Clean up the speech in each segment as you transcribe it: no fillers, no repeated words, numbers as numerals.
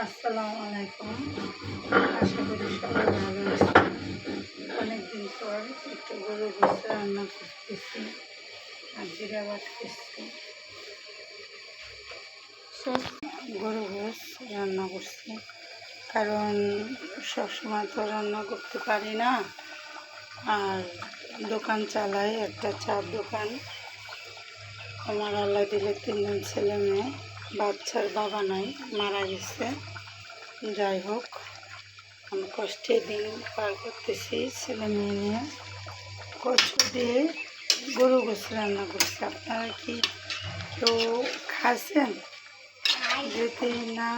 আসসালামু আলাইকুম। আশা করি সবাই ভালো আছেন। অনেকদিন পর একটু গরু গোশত রান্না করতেছি আর জিরা বাটতেছি। গরু গোশত রান্না করছি, কারণ সবসময় তো রান্না করতে পারি না। আর দোকান চালাই, একটা চার দোকান। আমার আল্লাহ দিলে 3জন ছেলে মেয়ে, বাচ্চার বাবা নাই, মারা গেছে। যাই হোক, আমি কষ্টে দিন পার করতেছি ছেলে মেয়ে নিয়ে। কচু দিয়ে গরু গোশত রান্না করছি। আপনারা কি কেউ খাইছেন? যদি না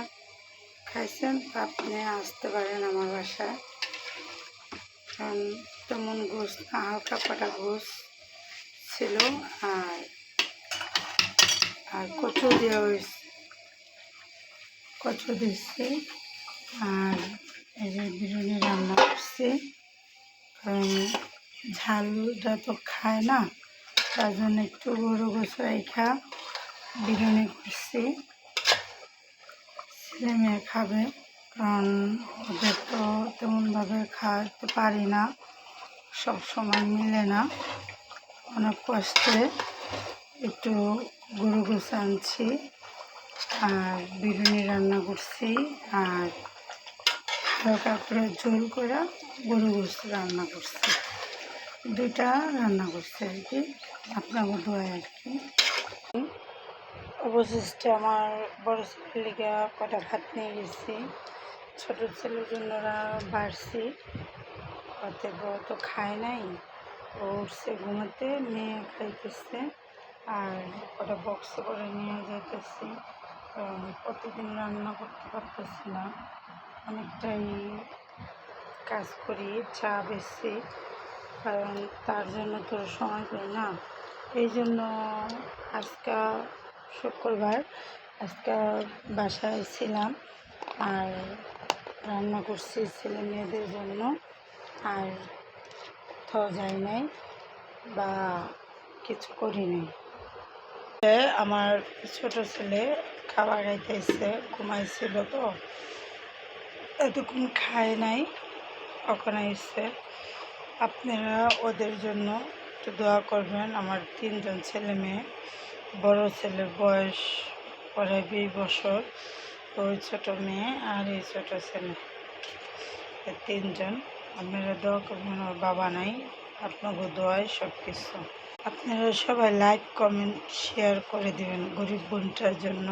খাইছেন তা আপনি আসতে পারেন আমার বাসায়। কারণ তেমন গোশত না, হালকা পাটা গোশত ছিল। আর কচু দেওয়া হয়েছে, কচু দিচ্ছি। আর এই যে বিরিয়ানি রান্না করছি, কারণ ঝালটা তো খায় না, তার জন্য একটু গরু গোশত রেখা বিরিয়ানি করছি। ছেলে মেয়ে খাবে, কারণ ওদের তো তেমনভাবে খাওয়াতে পারি না, সব সময় মিলে না। অনেক কষ্টে একটু গরু গোশত আনছি আর বিরিয়ানি রান্না করছি। আর হালকা করে ঝোল করে গরু গোশত রান্না করছি, দুইটা রান্না করছি আর কি, আপনার দোয়ায় আর কি। অবশিষ্টে আমার বড় ছেলের লিগে কটা ভাত নিয়ে গেছি, ছোটো ছেলের জন্য বাড়ছি। অতএব তো খায় নাই, ও উঠছে ঘুমাতে, মেয়ে খাইতেছে। আর কটা বক্স করে নিয়ে যাইতেছি, কারণ প্রতিদিন রান্না করতে পারতেছি না, অনেকটাই কাজ করি, চা বেশি, কারণ তার জন্য তো সময় পাই না। এই জন্য আজকে শুক্রবার, আজকে বাসায় ছিলাম আর রান্না করছি ছেলে মেয়েদের জন্য। আর কোথাও যাই নাই বা কিছু করি নাই। আমার ছোট ছেলে খাবার খাইতেছে, ঘুমাইছিল তো, এতক্ষণ খায় নাই, কখন এসে। আপনারা ওদের জন্য একটু দোয়া করবেন। আমার 3জন ছেলে মেয়ে, বড় ছেলের বয়স প্রায় 20 বছর, ওই ছোটো মেয়ে আর এই ছোটো ছেলে, 3জন। আপনারা দোয়া করবেন, ওর বাবা নাই, আপনাকে দোয়ায় সব কিছু। আপনারা সবাই লাইক কমেন্ট শেয়ার করে দেবেন গরিব বোনটার জন্য।